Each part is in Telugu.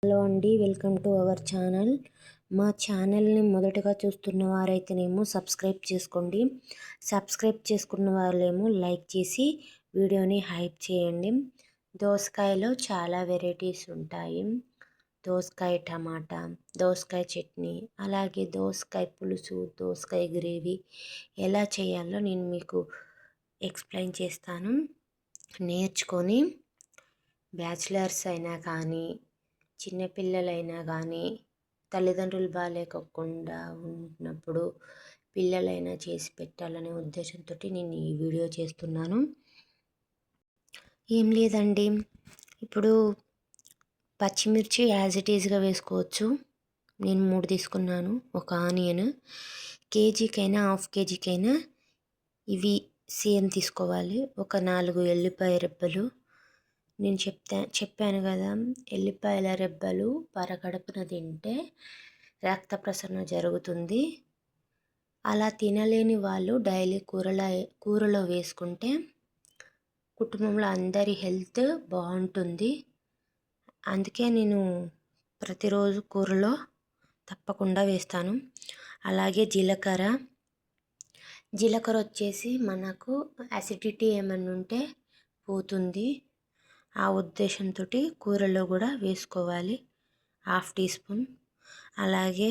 హలో అండి, వెల్కమ్ టు అవర్ ఛానల్. మా ఛానల్ని మొదటగా చూస్తున్న వారైతేనేమో సబ్స్క్రైబ్ చేసుకోండి. సబ్స్క్రైబ్ చేసుకున్న వాళ్ళేమో లైక్ చేసి వీడియోని హైప్ చేయండి. దోసకాయలో చాలా వెరైటీస్ ఉంటాయి. దోసకాయ టమాటా, దోసకాయ చట్నీ, అలాగే దోసకాయ పులుసు, దోసకాయ గ్రేవీ ఎలా చేయాలో నేను మీకు ఎక్స్ప్లెయిన్ చేస్తాను. నేర్చుకొని బ్యాచిలర్స్ అయినా కానీ చిన్నపిల్లలైనా కానీ తల్లిదండ్రులు బాగాలేకుండా ఉన్నప్పుడు పిల్లలైనా చేసి పెట్టాలనే ఉద్దేశంతో నేను ఈ వీడియో చేస్తున్నాను. ఏం లేదండి, ఇప్పుడు పచ్చిమిర్చి యాజ్ ఇట్ ఈజ్గా వేసుకోవచ్చు. నేను 3 తీసుకున్నాను. ఒక ఆనియన్, కేజీకైనా హాఫ్ కేజీకైనా ఇవి సేమ్ తీసుకోవాలి. ఒక 4 ఎల్లిపాయ రెబ్బలు. నేను చెప్పాను కదా, ఎల్లిపాయల రెబ్బలు పరగడుపున తింటే రక్త ప్రసరణ జరుగుతుంది. అలా తినలేని వాళ్ళు డైలీ కూరలో వేసుకుంటే కుటుంబంలో అందరి హెల్త్ బాగుంటుంది. అందుకే నేను ప్రతిరోజు కూరలో తప్పకుండా వేస్తాను. అలాగే జీలకర్ర వచ్చేసి మనకు యాసిడిటీ ఏమన్నా ఉంటే పోతుంది. ఆ ఉద్దేశంతో కూరలో కూడా వేసుకోవాలి. 1/2 టీ స్పూన్. అలాగే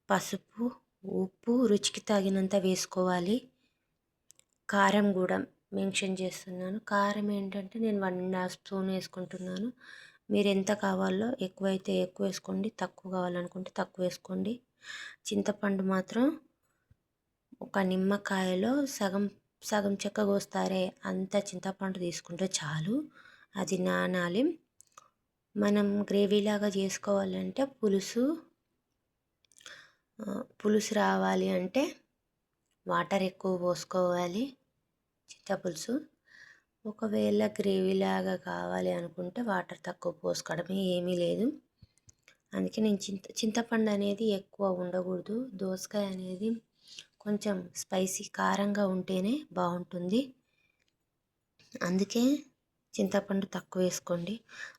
పసుపు, ఉప్పు రుచికి తగినంత వేసుకోవాలి. కారం కూడా మెన్షన్ చేస్తున్నాను. కారం ఏంటంటే నేను 1.5 స్పూన్ వేసుకుంటున్నాను. మీరు ఎంత కావాలో, ఎక్కువైతే ఎక్కువ వేసుకోండి, తక్కువ కావాలనుకుంటే తక్కువ వేసుకోండి. చింతపండు మాత్రం ఒక నిమ్మకాయలో సగం చెక్క కోస్తారే అంత చింతపండు తీసుకుంటే చాలు. అది నానాలి. మనం గ్రేవీలాగా చేసుకోవాలంటే పులుసు రావాలి అంటే వాటర్ ఎక్కువ పోసుకోవాలి, చింతపులుసు. ఒకవేళ గ్రేవీలాగా కావాలి అనుకుంటే వాటర్ తక్కువ పోసుకోవడమే, ఏమీ లేదు. అందుకే నేను చింతపండు అనేది ఎక్కువ ఉండకూడదు. దోసకాయ అనేది కొంచెం స్పైసీ కారంగా ఉంటేనే బాగుంటుంది. అందుకే చింతపండు తక్కువ వేసుకోండి.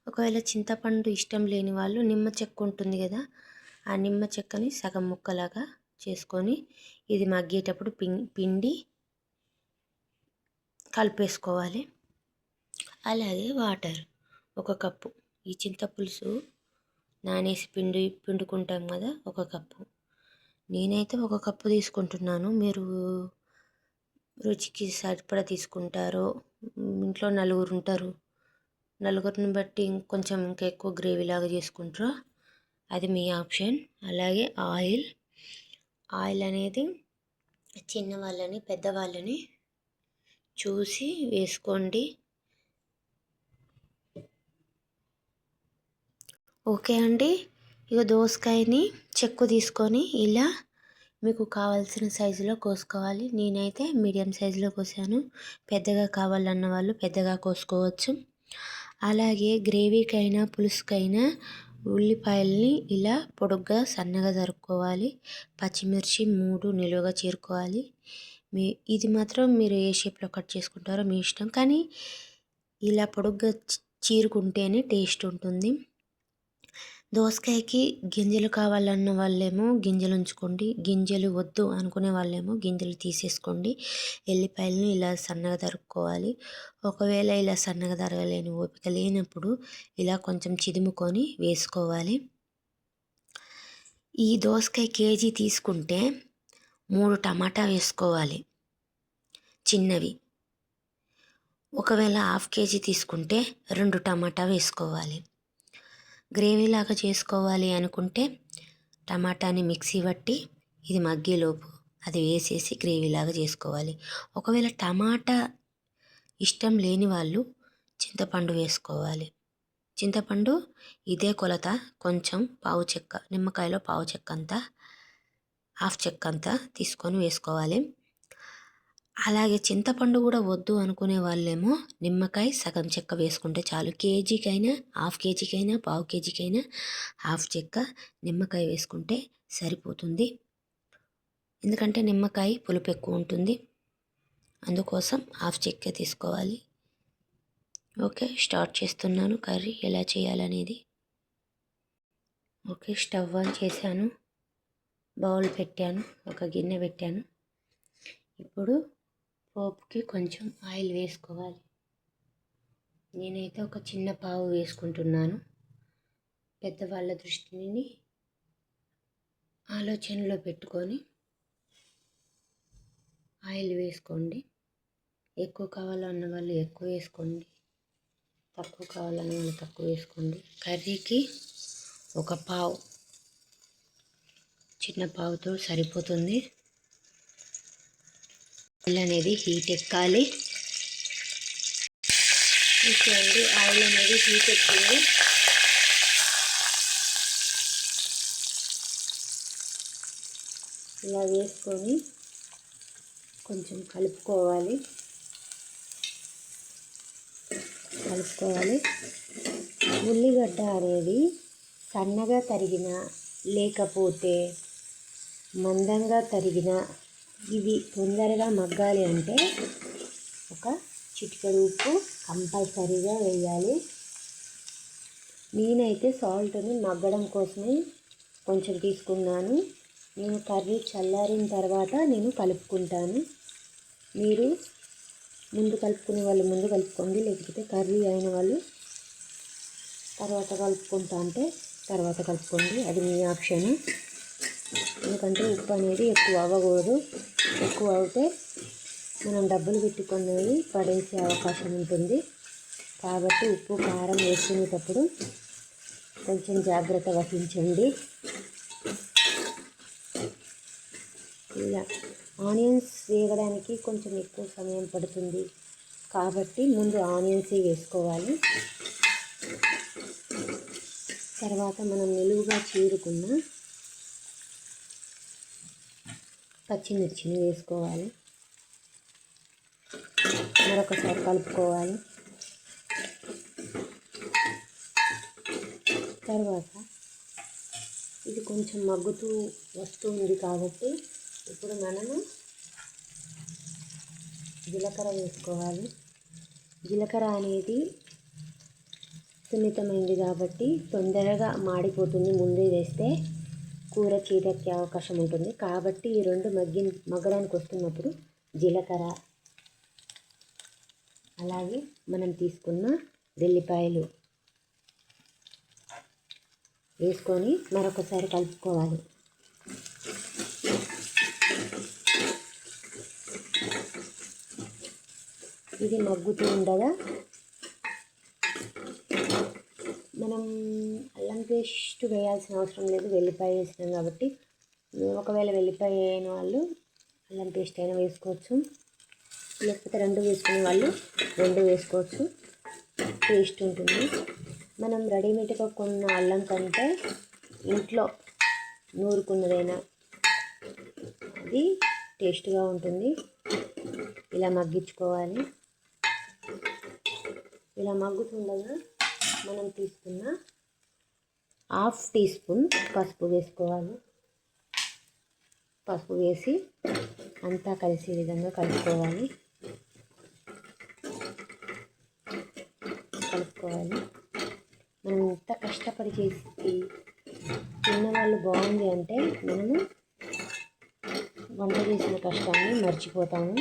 ఒకవేళ చింతపండు ఇష్టం లేని వాళ్ళు నిమ్మ చెక్క ఉంటుంది కదా, ఆ నిమ్మ చెక్కని సగం ముక్కలాగా చేసుకొని ఇది మగ్గేటప్పుడు పిండి కలిపేసుకోవాలి. అలాగే వాటర్ 1 కప్పు. ఈ చింతపులుసు నానేసి పిండుకుంటాం కదా, 1 కప్పు. నేనైతే 1 కప్పు తీసుకుంటున్నాను. మీరు రుచికి సరిపడా తీసుకుంటారో, ఇంట్లో 4 ఉంటారు, నలుగురిని బట్టి ఇంకొంచెం ఇంకా ఎక్కువ గ్రేవీలాగా చేసుకుంటారో అది మీ ఆప్షన్. అలాగే ఆయిల్ అనేది చిన్నవాళ్ళని పెద్దవాళ్ళని చూసి వేసుకోండి. ఓకే అండి. ఇక దోసకాయని చెక్కు తీసుకొని ఇలా మీకు కావాల్సిన సైజులో కోసుకోవాలి. నేనైతే మీడియం సైజులో కోసాను. పెద్దగా కావాలన్న వాళ్ళు పెద్దగా కోసుకోవచ్చు. అలాగే గ్రేవీకైనా పులుసుకైనా ఉల్లిపాయల్ని ఇలా పొడుగ్గా సన్నగా తరుక్కోవాలి. పచ్చిమిర్చి 3 నిలువుగా చీరుకోవాలి. ఇది మాత్రం మీరు ఏ షేప్లో కట్ చేసుకుంటారో మీ ఇష్టం, కానీ ఇలా పొడుగ్గా చీరుకుంటేనే టేస్ట్ ఉంటుంది. దోసకాయకి గింజలు కావాలన్న వాళ్ళేమో గింజలు ఉంచుకోండి, గింజలు వద్దు అనుకునే వాళ్ళేమో గింజలు తీసేసుకోండి. ఎల్లిపాయలను ఇలా సన్నగా తరుక్కోవాలి. ఒకవేళ ఇలా సన్నగా తరగలేని ఓపిక లేనప్పుడు ఇలా కొంచెం చిదుముకొని వేసుకోవాలి. ఈ దోసకాయ కేజీ తీసుకుంటే 3 టమాటా వేసుకోవాలి, చిన్నవి. ఒకవేళ 1/2 కేజీ తీసుకుంటే 2 టమాటా వేసుకోవాలి. గ్రేవీలాగా చేసుకోవాలి అనుకుంటే టమాటాని మిక్సీ పట్టి ఇది మగ్గేలోపు అది వేసేసి గ్రేవీలాగా చేసుకోవాలి. ఒకవేళ టమాటా ఇష్టం లేని వాళ్ళు చింతపండు వేసుకోవాలి. చింతపండు ఇదే కొలత, కొంచెం పావు చెక్క, నిమ్మకాయలో పావు చెక్క అంతా, 1/2 చెక్క అంతా తీసుకొని వేసుకోవాలి. అలాగే చింతపండు కూడా వద్దు అనుకునే వాళ్ళేమో నిమ్మకాయ సగం చెక్క వేసుకుంటే చాలు. కేజీకైనా 1/2 కేజీకైనా పావు కేజీకైనా 1/2 చెక్క నిమ్మకాయ వేసుకుంటే సరిపోతుంది. ఎందుకంటే నిమ్మకాయ పులుపు ఎక్కువ ఉంటుంది, అందుకోసం 1/2 చెక్క తీసుకోవాలి. ఓకే, స్టార్ట్ చేస్తున్నాను కర్రీ ఎలా చేయాలనేది. ఓకే, స్టవ్ ఆన్ చేశాను, బౌల్ పెట్టాను, ఒక గిన్నె పెట్టాను. ఇప్పుడు పోపుకి కొంచెం ఆయిల్ వేసుకోవాలి. నేనైతే ఒక చిన్న పావు వేసుకుంటున్నాను. పెద్దవాళ్ళ దృష్టిని ఆలోచనలో పెట్టుకొని ఆయిల్ వేసుకోండి. ఎక్కువ కావాలన్న వాళ్ళు ఎక్కువ వేసుకోండి, తక్కువ కావాలన్న వాళ్ళు తక్కువ వేసుకోండి. కర్రీకి ఒక పావు, చిన్న పావుతో సరిపోతుంది. ఆయిల్ అనేది హీట్ ఎక్కాలి. చూడండి, ఆయిల్ అనేది హీట్ ఎక్కింది. ఇలా వేసుకొని కొంచెం కలుపుకోవాలి. ఉల్లిగడ్డ అనేది సన్నగా తరిగిన లేకపోతే మందంగా తరిగిన, ఇవి తొందరగా మగ్గాలి అంటే ఒక చిటికెడు ఉప్పు కంపల్సరీగా వేయాలి. నేనైతే సాల్ట్ని మగ్గడం కోసమే కొంచెం తీసుకున్నాను. నేను కర్రీ చల్లారిన తర్వాత నేను కలుపుకుంటాను. మీరు ముందు కలుపుకునే వాళ్ళు ముందు కలుపుకోండి, లేకపోతే కర్రీ అయిన వాళ్ళు తర్వాత కలుపుకుంటా అంటే తర్వాత కలుపుకోండి, అది మీ ఆప్షన్. ఎందుకంటే ఉప్పు అనేది ఎక్కువ అవ్వకూడదు. ఎక్కువ అవుతే మనం డబ్బులు పెట్టుకునేవి పడేసే అవకాశం ఉంటుంది. కాబట్టి ఉప్పు కారం వేసుకునేటప్పుడు కొంచెం జాగ్రత్త వహించండి. ఇలా ఆనియన్స్ వేగడానికి కొంచెం ఎక్కువ సమయం పడుతుంది కాబట్టి ముందు ఆనియన్స్ వేసుకోవాలి. తర్వాత మనం నిలువుగా చీరుకున్న పచ్చిమిర్చిని వేసుకోవాలి. మరొకసారి కలుపుకోవాలి. తర్వాత ఇది కొంచెం మగ్గుతూ వస్తుంది కాబట్టి ఇప్పుడు మనము జీలకర్ర వేసుకోవాలి. జీలకర్ర అనేది సున్నితమైనది కాబట్టి తొందరగా మాడిపోతుంది. ముందే వేస్తే కూర చీదకే అవకాశం ఉంటుంది. కాబట్టి ఈ రెండు మగ్గడానికి వస్తున్నప్పుడు జీలకర్ర, అలాగే మనం తీసుకున్న వెల్లిపాయలు వేసుకొని మరొకసారి కలుపుకోవాలి. ఇది మగ్గుతూ ఉండగా మనం అల్లం పేస్ట్ వేయాల్సిన అవసరం లేదు, వెల్లిపాయ వేసినాం కాబట్టి. ఒకవేళ వెల్లిపాయ వేయని వాళ్ళు అల్లం పేస్ట్ అయినా వేసుకోవచ్చు, లేకపోతే రెండు వేసుకునే వాళ్ళు రెండు వేసుకోవచ్చు, టేస్ట్ ఉంటుంది. మనం రెడీమేడ్గా కొన్న అల్లం కంటే ఇంట్లో నూరుకున్నదైనా అది టేస్ట్గా ఉంటుంది. ఇలా మగ్గించుకోవాలి. ఇలా మగ్గుతుండగా మనం తీసుకున్న 1/2 టీ స్పూన్ పసుపు వేసుకోవాలి. పసుపు వేసి అంతా కలిసే విధంగా కలుపుకోవాలి. మనం ఎంత కష్టపడి చేసి తిన్నవాళ్ళు బాగుంది అంటే మనము వంట చేసిన కష్టాన్ని మర్చిపోతాము.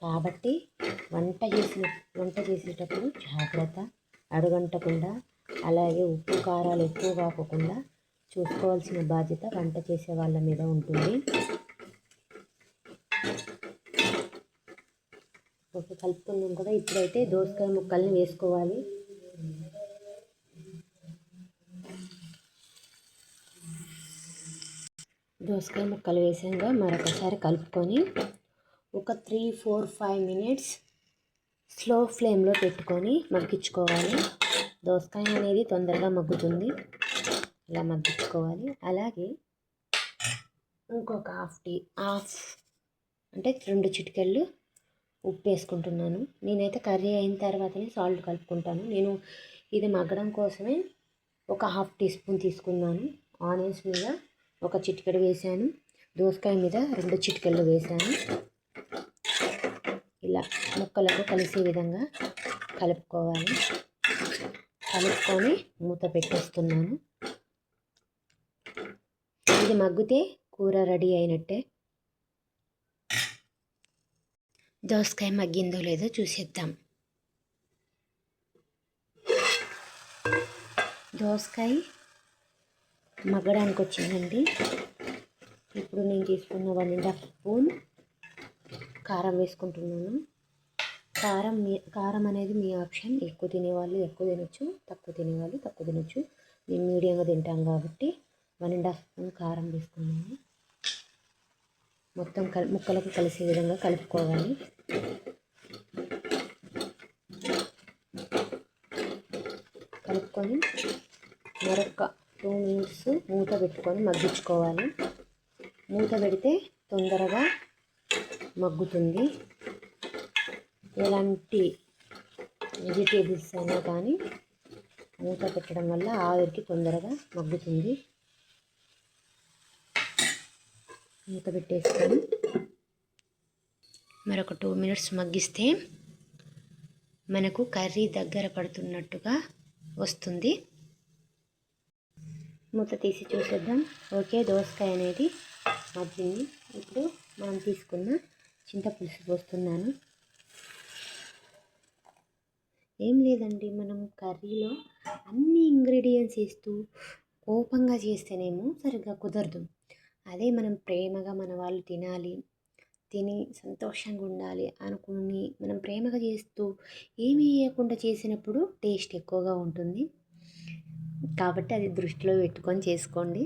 కాబట్టి వంట చేసేటప్పుడు జాగ్రత్త, అడుగంటకుండా, అలాగే ఉప్పు కారాలు ఎక్కువ కాకుండా చూసుకోవాల్సిన బాధ్యత వంట చేసే వాళ్ళ మీద ఉంటుంది. ఓకే, కలుపుకున్నాం కదా. ఇప్పుడైతే దోసకాయ ముక్కల్ని వేసుకోవాలి. దోసకాయ ముక్కలు వేసాక మరొకసారి కలుపుకొని ఒక 3-4-5 మినిట్స్ స్లో ఫ్లేమ్లో పెట్టుకొని మగ్గించుకోవాలి. దోసకాయ అనేది తొందరగా మగ్గుతుంది. ఇలా మగ్గించుకోవాలి. అలాగే ఇంకొక హాఫ్ అంటే 2 చిటికెళ్ళు ఉప్పు వేసుకుంటున్నాను. నేనైతే కర్రీ అయిన తర్వాతనే సాల్ట్ కలుపుకుంటాను. నేను ఇది మగ్గడం కోసమే ఒక 1/2 టీ స్పూన్ తీసుకున్నాను. ఆనియన్స్ మీద ఒక చిటికెడు వేసాను, దోసకాయ మీద 2 చిటికెళ్ళు వేసాను. ఇలా ముక్కలకు కలిసే విధంగా కలుపుకొని మూత పెట్టేస్తున్నాను. ఇది మగ్గితే కూర రెడీ అయినట్టే. దోసకాయ మగ్గిందో లేదో చూసేద్దాం. దోసకాయ మగ్గడానికి వచ్చిందండి. ఇప్పుడు నేను తీసుకున్న 1.5 స్పూన్ కారం వేసుకుంటున్నాను. కారం అనేది మీ ఆప్షన్. ఎక్కువ తినేవాళ్ళు ఎక్కువ తినొచ్చు, తక్కువ తినేవాళ్ళు తక్కువ తినొచ్చు. మేము మీడియంగా తింటాం కాబట్టి 1.5 స్పూన్ కారం వేసుకున్నాను. మొత్తం ముక్కలకు కలిసే విధంగా కలుపుకోవాలి. కలుపుకొని మరొక 2 మినిట్స్ మూత పెట్టుకొని మగ్గించుకోవాలి. మూత పెడితే తొందరగా మగ్గుతుంది. ఎలాంటి వెజిటేబుల్స్ అయినా కానీ మూత పెట్టడం వల్ల ఆవిరికి తొందరగా మగ్గుతుంది. మూత పెట్టేసుకొని మరొక 2 మినిట్స్ మగ్గిస్తే మనకు కర్రీ దగ్గర పడుతున్నట్టుగా వస్తుంది. మూత తీసి చూసేద్దాం. ఓకే, దోసకాయ అనేది మగ్గింది. ఇప్పుడు మనం తీసుకున్న చింతపులుసు పోస్తున్నాను. ఏం లేదండి, మనం కర్రీలో అన్ని ఇంగ్రీడియంట్స్ వేస్తూ కోపంగా చేస్తేనేమో సరిగ్గా కుదరదు. అదే మనం ప్రేమగా మన వాళ్ళు తిని సంతోషంగా ఉండాలి అనుకుని మనం ప్రేమగా చేస్తూ ఏమీ వేయకుండా చేసినప్పుడు టేస్ట్ ఎక్కువగా ఉంటుంది. కాబట్టి అది దృష్టిలో పెట్టుకొని చేసుకోండి.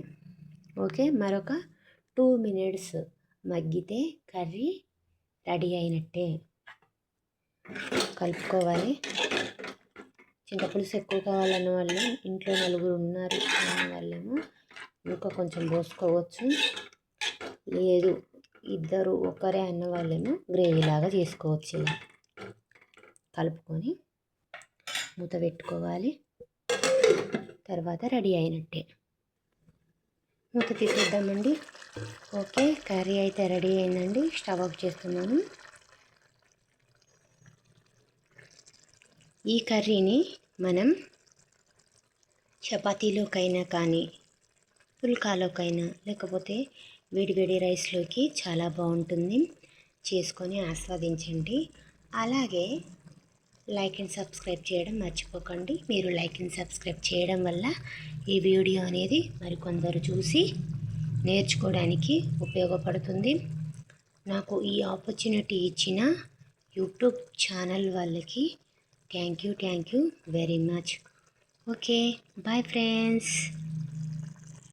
ఓకే, మరొక 2 మినిట్స్ మగ్గితే కర్రీ రెడీ అయినట్టే. కలుపుకోవాలి. చింతపులుసు ఎక్కువ కావాలన్న వాళ్ళు, ఇంట్లో 4 ఉన్నారు అన్న వాళ్ళేమో ఇంకా కొంచెం పోసుకోవచ్చు. లేదు 2 ఒకరే అన్న వాళ్ళేమో గ్రేవీ లాగా చేసుకోవచ్చు. ఇలా కలుపుకొని మూత పెట్టుకోవాలి. తర్వాత రెడీ అయినట్టే. మూత తీసేద్దామండి. ఓకే, కర్రీ అయితే రెడీ అయిందండి. స్టవ్ ఆఫ్ చేస్తున్నాను. ఈ కర్రీని మనం చపాతీలోకైనా కానీ, పుల్కాలోకైనా, లేకపోతే వేడివేడి రైస్లోకి చాలా బాగుంటుంది. చేసుకొని ఆస్వాదించండి. అలాగే లైక్ అండ్ సబ్స్క్రైబ్ చేయడం మర్చిపోకండి. మీరు లైక్ అండ్ సబ్స్క్రైబ్ చేయడం వల్ల ఈ వీడియో అనేది మరికొందరు చూసి నేర్చుకోవడానికి ఉపయోగపడుతుంది. నాకు ఈ ఆపర్చునిటీ ఇచ్చిన యూట్యూబ్ ఛానల్ వాళ్ళకి thank you very much. Okay, bye friends.